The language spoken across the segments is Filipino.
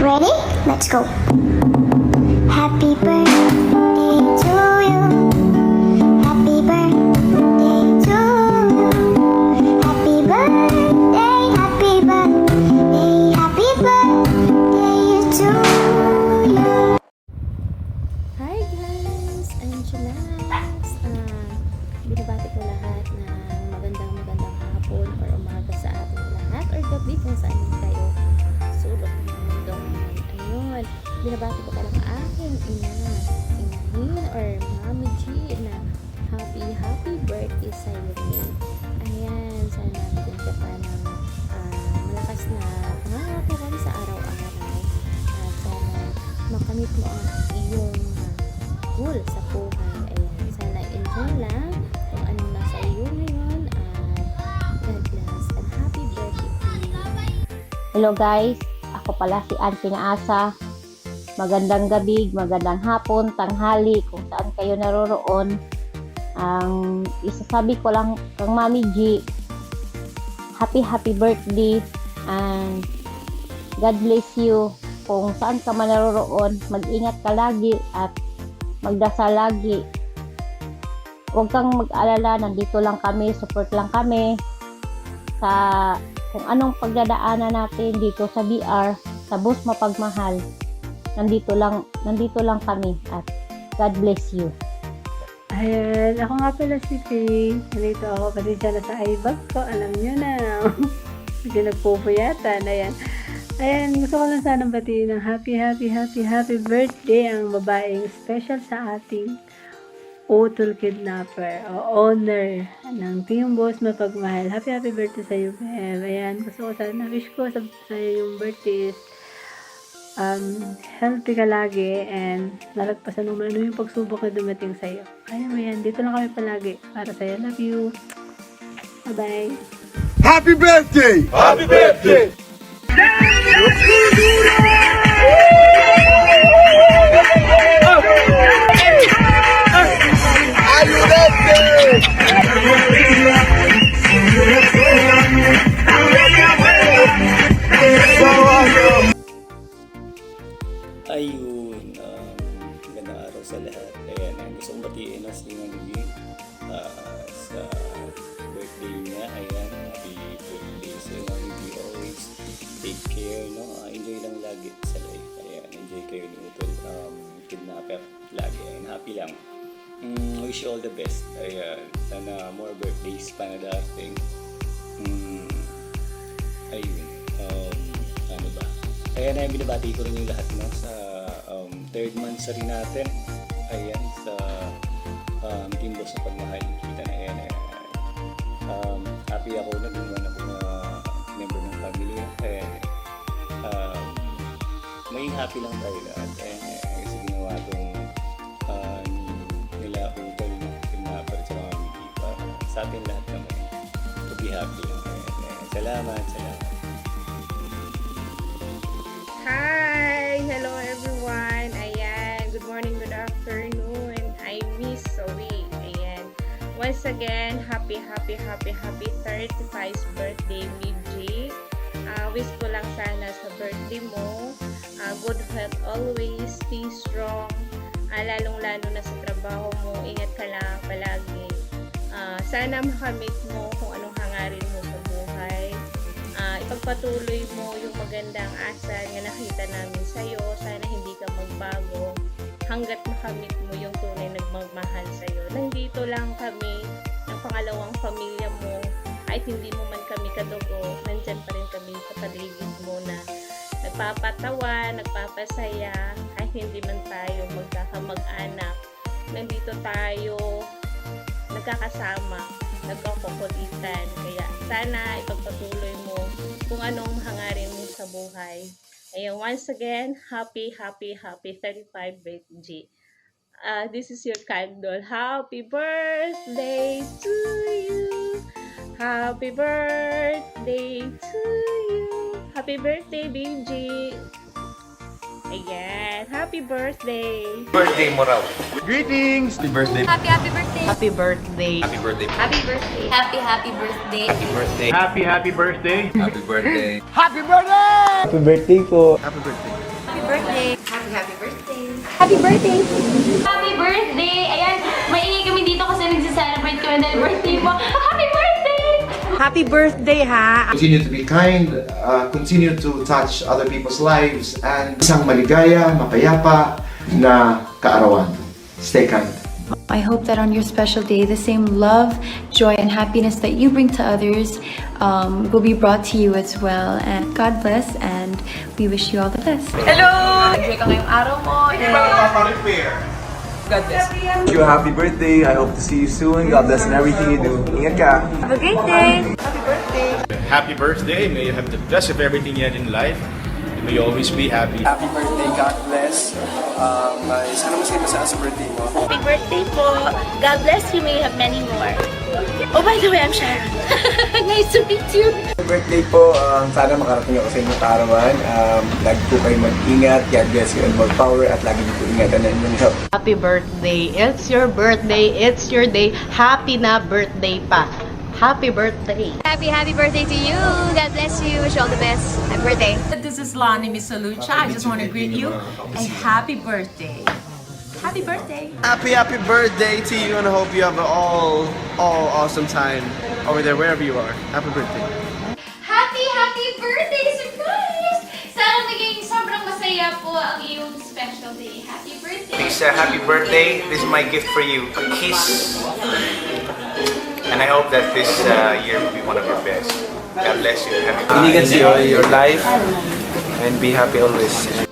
Ready? Let's go. Happy birthday to you. Happy birthday to you. Happy birthday, happy birthday, happy birthday to you. Hi guys! I'm Chilax. Binabati ko lahat ng magandang hapon or umaga sa ating lahat or gabi kung saan kayo sulok ng mundong ngayon. Ayun, binabati ko palang aking inahin or Mami G na happy birthday sa iyo, May. Ayan, sana bigyan ka pa ng malakas na pangangataran sa araw-araw at sana makamit mo ang iyong goal sa buhay. Ayan, sana enjoy lang kung anong nasa iyo ngayon at God bless and happy birthday to you. Hello guys, ako pala si Auntie Naasa. Magandang gabi, magandang hapon, tanghali, kung saan kayo naroroon. Ang isasabi ko lang kang Mami G, happy birthday and God bless you. Kung saan ka man naroroon, mag-ingat ka lagi at magdasal lagi. Huwag kang mag-alala, nandito lang kami, support lang kami sa kung anong pagdadaanan natin dito sa BR, sa Bus Mapagmahal. Nandito lang kami at God bless you. Ayan, ako nga pala si Faye. Nandito ako kasi siya na sa iBag ko. Alam nyo na. Hindi nagpupuyatan. Ayan, gusto ko lang sanang batiin ng happy birthday ang babaeng special sa ating utol kidnapper o owner ng Team Boss Mapagmahal. Happy birthday sa iyo, Bev. Ayan, gusto ko sana, wish ko sa yung birthday is healthy ka lagi and malagpasan mo ano yung pagsubok na dumating sa iyo. Kaya mo yan, dito lang kami palagi para sa iyo. Love you. Bye-bye. Happy birthday! Happy birthday! Are you ready? Ayun, magandang araw sa lahat. Ayan, gusto kong batiin na si Mami sa birthday niya. Ayan, happy birthday sa Mami G. Always take care, no? Enjoy lang lagi sa life. Ayan, enjoy kayo ni Utol. Kidnapper lagi. Ayan, happy lang. Wish you all the best. Ayan, sana more birthdays pa na darating. Ayun, ano ba? Kaya na binabati ko rin yung lahat, no, sa third month sa rin natin. Ayan, sa Team Boss na pagmahal. Kita na yan. Happy ako na naman ako na member ng family. Maging happy lang tayo lahat. Kasi ginawa itong nila utol na pinapar sa mga bigay para sa atin lahat naman. To be happy lang. Salamat. Hi! Hello everyone! Ayan, good morning, good afternoon. I miss Zoe. Ayan. Once again, happy 35th birthday, Miji. Wish ko lang sana sa birthday mo. Good health always, stay strong. Lalong-lalo na sa trabaho mo, ingat ka lang palagi. Sana makamit mo kung anong hangarin mo sa buhay. Ipagpatuloy mo yung magandang asal na nakita namin sa'yo. Sana hindi ka magbago hanggat makamit mo yung tunay nagmamahal sa'yo. Nandito lang kami ng pangalawang pamilya mo. Kahit hindi mo man kami kadugo, nandyan pa rin kami sa paligid mo na nagpapatawa, nagpapasaya. Kahit hindi man tayo magkakamag-anak, nandito tayo nagkakasama, nagkakukulitan. Kaya sana ipagpatuloy mo kung anong hangarin mo sa buhay. Ayan, once again, happy 35 birthday. This is your candle. Happy birthday to you. Happy birthday to you. Happy birthday, BG. Ayan, happy birthday. Birthday mo raw. Greetings! Happy birthday. Happy birthday. Happy birthday. Happy birthday. Happy birthday. Happy birthday. Happy birthday. Happy birthday. Happy birthday po. Happy birthday. birthday! Happy birthday! Happy birthday! Ayan, maingay kami dito kasi nagsa-celebrate kami dahil birthday mo. Happy birthday! Happy birthday, ha! Continue to be kind, continue to touch other people's lives, and isang maligaya, mapayapa na kaarawan. Stay kind. I hope that on your special day, the same love, joy, and happiness that you bring to others will be brought to you as well. And God bless, and we wish you all the best. Enjoy ka ngayong araw mo. God bless. Wish you a happy birthday. I hope to see you soon. God bless in everything you do. Ingat ka. Have a great day! Happy birthday. May you have the best of everything you had in life. May you always be happy. Happy birthday. God bless. Sana masaya sa birthday mo. Happy birthday po. God bless you. May you have many more. Oh, by the way, I'm Sharon. Nice to meet you. Happy birthday po. Sana makarating ako sa inyong kaarawan. Lagi po kayo mag-ingat. God bless you and more power. At lagi niyo po ingatan na inyong health. Happy birthday. It's your birthday. It's your day. Happy na birthday pa. Happy birthday. Happy birthday to you. God bless you. Wish you all the best. Happy birthday. This is Lonnie Misalucha. I just want to greet you a happy birthday. Happy birthday. Happy birthday to you and I hope you have an all awesome time over there wherever you are. Happy birthday. Happy birthday! Surprise! Sana maging sobrang masaya po ang iyong special day. Happy birthday! Lisa, happy birthday. This is my gift for you. A kiss. And I hope that this year will be one of your best. God bless you. Inigan your life and be happy always.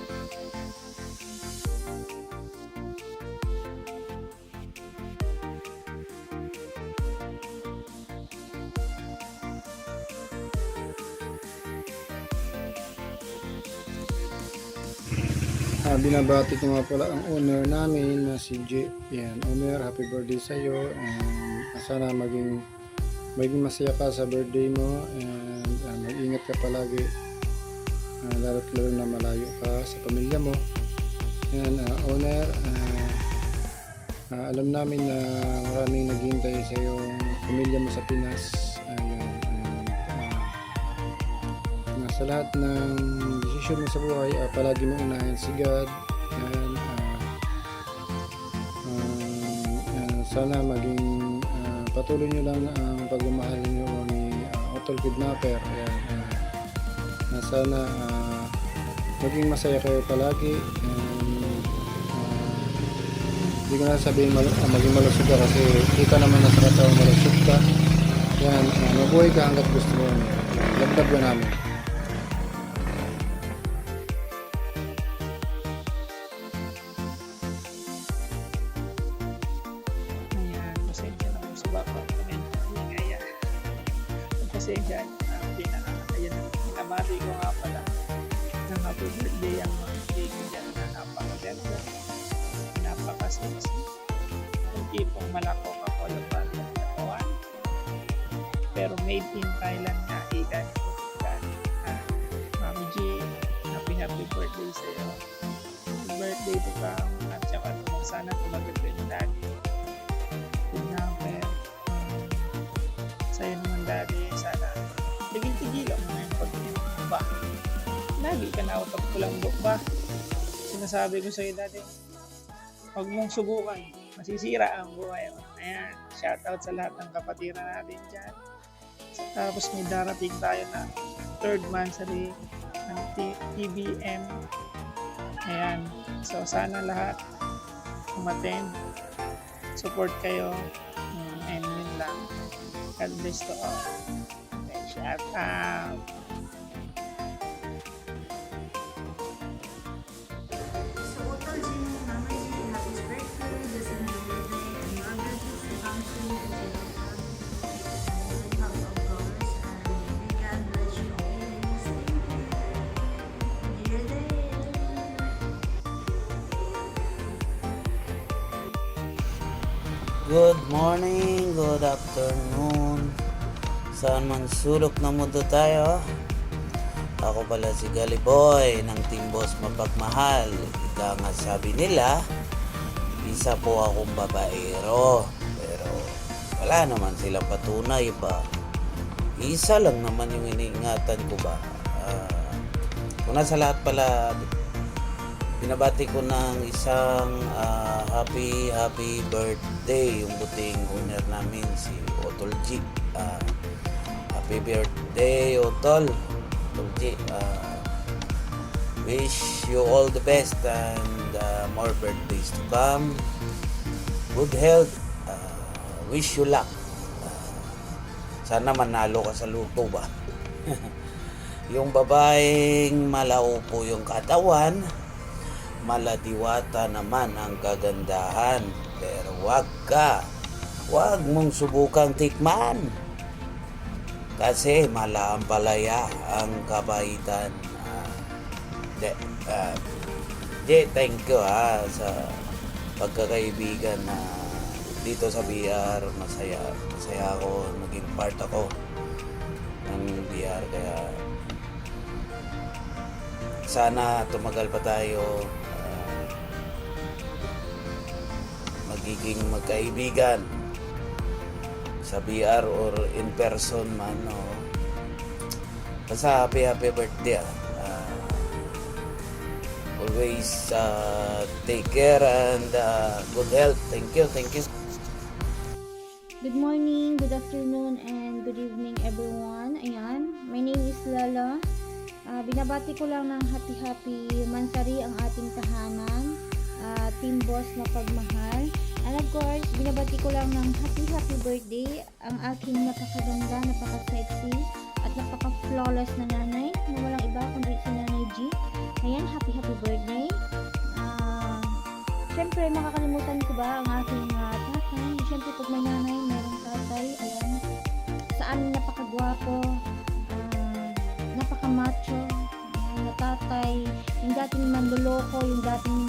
Binabati ko nga pala ang owner namin na si J. Yan, owner, happy birthday sa iyo and sana maging masaya ka sa birthday mo and mag-ingat ka palagi lalo't lalo na malayo ka sa pamilya mo. Yan, owner, alam namin na maraming naghihintay sa iyong pamilya mo sa Pinas. Sa lahat ng desisyon mo sa buhay, palagi mo unahin si God and sana maging patuloy nyo lang ang pagmamahal nyo ni Otol Kidnapper. Sana maging masaya kayo palagi and hindi ko na sabihin maging malusog ka kasi kita naman na sa katawang malusog ka. Yan, mabuhay ka hanggat gusto mo. Lagdag ba namin? Pasensya na po sa baka kaya pasensya ayan, nabati ko nga pala ng happy birthday ang mga kaibigan na napakaganda, napakasexy, yung tipong malakong ako laban ng katawan pero made in Thailand na ikan. Mami G, happy birthday sa iyo. Happy birthday to ka at saka sana tumagal ka yung daddy. Sa'yo naman daddy, sana tigil-tigilan mo na yung pag-inom ba? Lagi ka na ako pagkulambok ba? Sinasabi ko sa'yo daddy, huwag mong subukan, masisira ang buhay mo. Ayan, shoutout sa lahat ng kapatiran natin dyan. Tapos may darating tayo na 3rd monthly ng TBM. Ayan, so sana lahat umattend, support kayo, and yun lang. God bless to all. Shout out. Good morning, good afternoon. Saan man sulok na mundo tayo. Ako pala si Galiboy ng Team Boss Mapagmahal. Ika nga sabi nila, isa po akong babaero. Pero wala naman silang patunay ba. Isa lang naman yung iniingatan ko ba. Una sa lahat pala, binabati ko ng isang happy birthday yung buting owner namin si Otol G. Happy birthday Otol G. Wish you all the best and more birthdays to come. Good health. Wish you luck. Sana manalo ka sa luto ba? Yung babaeng malaupo yung katawan, maladiwata naman ang kagandahan. Pero wag mong subukang tikman. Kasi malaampalaya ang kabaitan. Thank you sa pagkakaibigan na dito sa BR. Masaya ako, naging part ako ng BR, kaya sana tumagal pa tayo, magiging magkaibigan sa BR or in person man, no? Basta happy birthday. Always take care and good health. Thank you. Good morning, good afternoon, and good evening everyone. Ayan, my name is Lala. Binabati ko lang ng happy mansari ang ating tahanan, Team Boss na pagmahal. And of course, binabati ko lang ng happy birthday ang aking napakaganda, napaka-sexy, at napaka-flawless na nanay, na walang iba kundi si Nanay G. Ayan, happy birthday. Siyempre, makakalimutan ko ba ang aking tatay? Siyempre, pag may nanay, merong tatay. Ayan, sa amin napakagwapo, napaka-macho, na tatay, yung dating manloloko, yung dating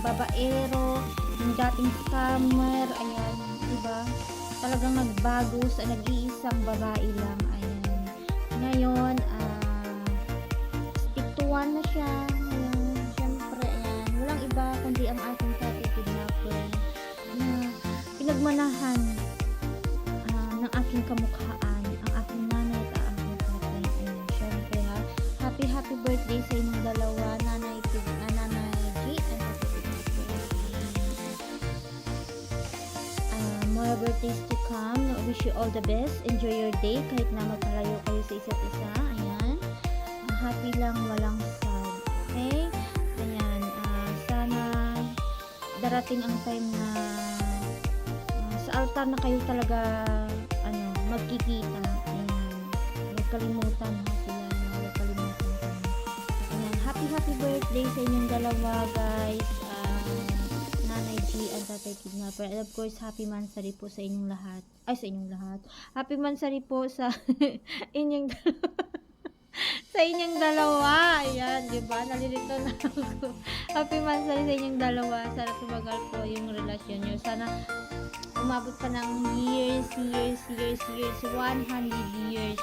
babaero, yung dating scammer. Ayan, diba? Talagang nagbago sa nag-iisang babae lang. Ayan, ngayon, stick to one na siya. Ayan, syempre, ayan, walang iba kundi ang ating tatay kidnapper na pinagmanahan ng aking kamukhaan, ang aking nanay at ang aking tatay. Ayan, syempre happy birthday sa inyong dalawa, Nanay G and more birthdays to come. Wish you all the best. Enjoy your day kahit na magkalayo kayo sa isa't isa. Ayan, happy lang, walang sad. Okay? Ayan, sana darating ang time na sa altar na kayo talaga magkikita. Ayan, huwag kalimutan sila, huwag kalimutan kayo. Ayan, happy birthday sa inyong dalawa, guys. Nanay G and Tatay Kidnapper. And of course, happy mansari po sa inyong lahat. Ay, sa inyong lahat. Happy mansari po sa inyong sa inyong dalawa. Ayan, di ba? Nalilito na ako. Happy mansari sa inyong dalawa. Sana tumagal po yung relasyon nyo. Sana umabot pa ng years. 100 years.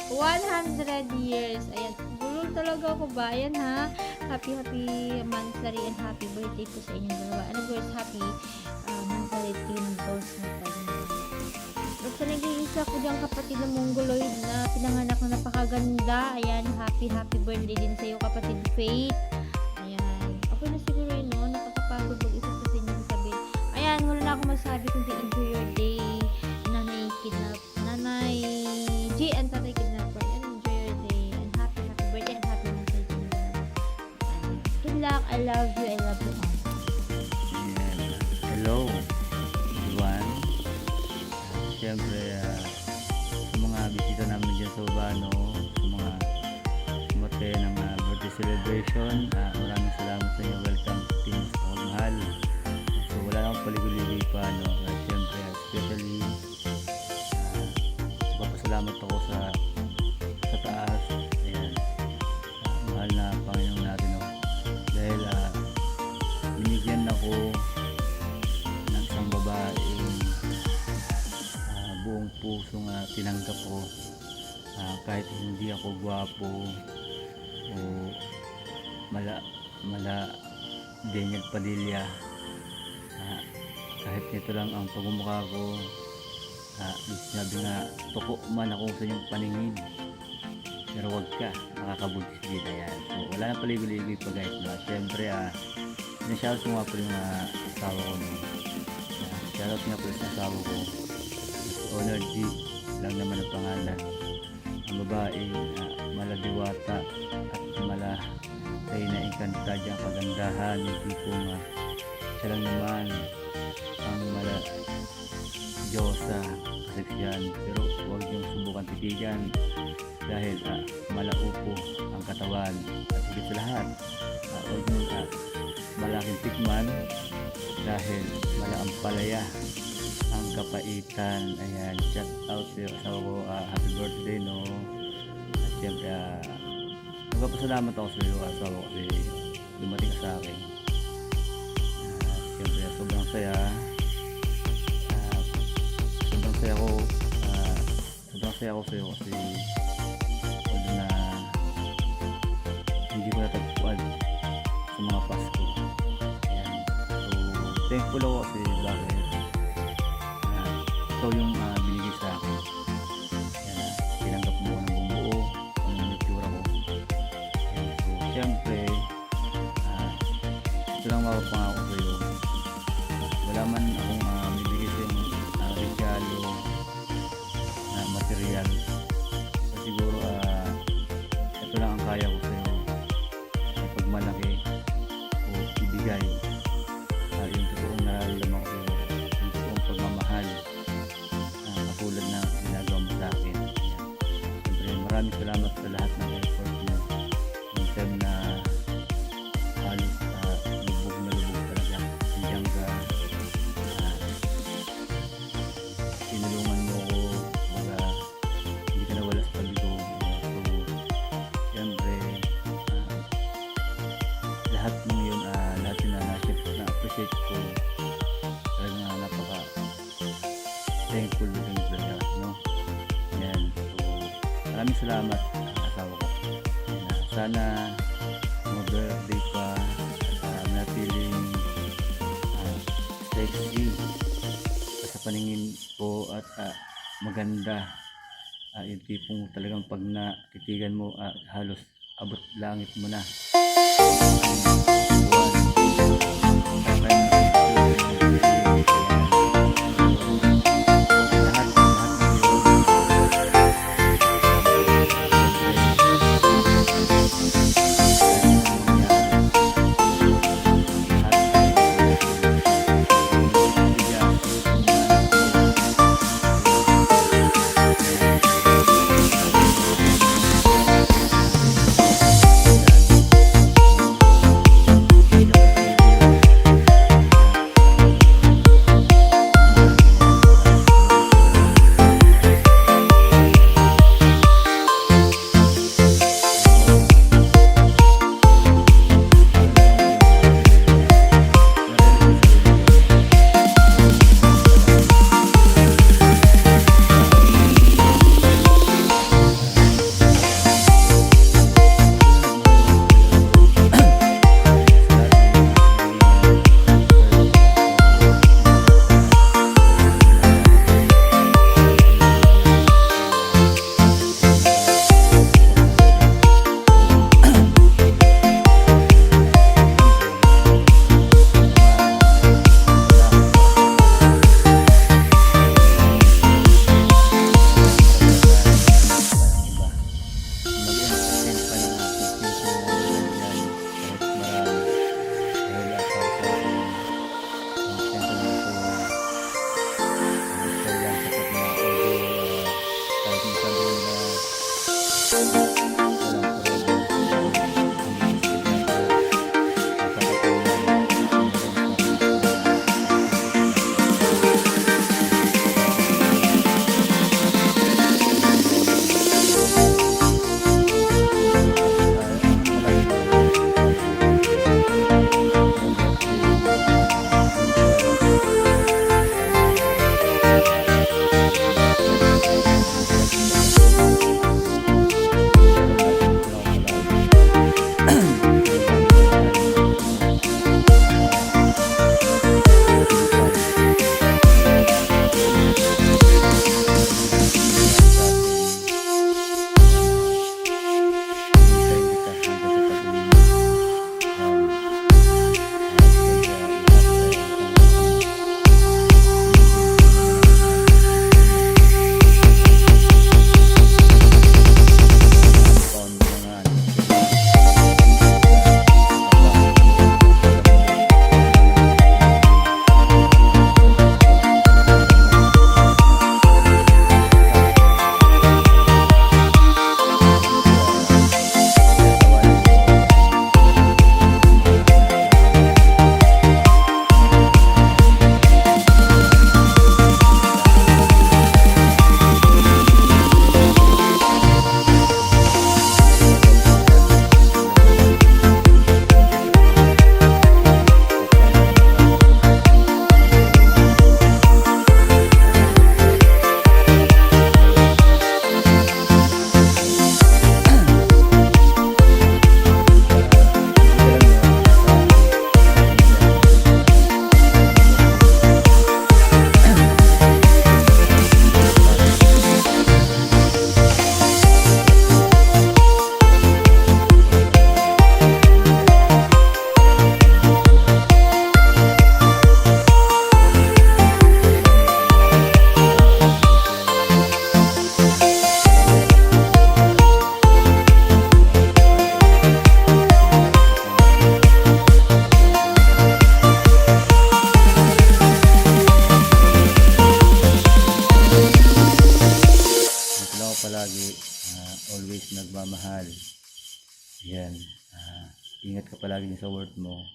100 years. Ayan, bulol talaga ako ba? Ayan ha. Happy mansari and happy birthday po sa inyong dalawa. And of course, happy mansari Team Boss na pagmamahal. At sa nag-iisa ko diyang kapatid na mongoloid na pinanganak na napakaganda. Ayan, happy birthday din sa iyo, kapatid Faith. Ayan, okay na siguro yun, no? Nakakapagod mag-isa sa inyong sabi. Ayan, wala na akong masabi kundi enjoy your day, Nanay G and Tatay Kidnapper. Ayan, enjoy your day and happy birthday and happy mansari to you. Good luck, I love you all. Hello everyone. Siyempre, sa mga bisita namin dyan sa Urbano, sa mga umate ng birthday celebration, maraming salamat sa inyo. Welcome to Team Pagmahal. So wala akong paliguli pa, no? Siyempre, especially papasalamat ako sa taas. Ayan, mahal na Panginoon natin, no? Dahil binigyan ako ng isang babaeng buong puso nga tinanggap ko, kahit hindi ako gwapo o mala Daniel Padilla, kahit nito lang ang pagmumukha ko, sinabi nga tuko man ako sa iyong paningin, pero wag ka nakakabuntis din. Ayan. So, wala nang paligoy-ligoy pa guys. No? Siyempre, sinashoutout ko nga po yung asawa ko. No? Shoutout nga po yung asawa ko. Honor G lang naman ang pangalan. Ang babae, maladiwata at malay na inkanta diyang kagandahan. Hindi po nga siya lang naman ang Diyosa kaseksyan, pero huwag niyong subukan titigan dahil malaupo ang katawan at higit sa lahat huwag niyong malaking tikman dahil malaampalaya ang kapaitan. Ayan, shout out sa asawa ko, happy birthday no. At syempre magpapasalamat ako sa iyo asawa ko kasi dumating ka sa akin. Syempre sobrang saya ko sa iyo kasi although na hindi ko natagpuan sa mga Pasko. Ayan. So thankful ako kasi dahil ikaw yung binigay sa akin. Ayan, tinanggap mo ng buong buo kung yung itsura ko. Ayan. So syempre ito lang mapapangako sa iyo. Wala man akong bibigay sa yung regalo na material. So siguro ito lang ang kaya ko sa iyo. Pag malaki o ibigay yung totoong nararamdaman ko sa iyo, yung totoong pagmamahal katulad na ginagawa mo sa akin. Siyempre maraming salamat sa lahat ng effort mo yung time na halos lubog na lubog talaga hanggang sa tinulungan mo ko hindi ka nawala sa tabi ko. So siyempre lahat ng yun lahat yun na appreciate ko talagang napaka thankful din talaga no. Yan, so maraming salamat asawa ko. Sana mag-birthday pa at natiling sexy sa paningin ko at maganda. Yung tipong talagang pag natitigan mo halos abot langit mo na. Yan. Ingat ka palagi sa work mo.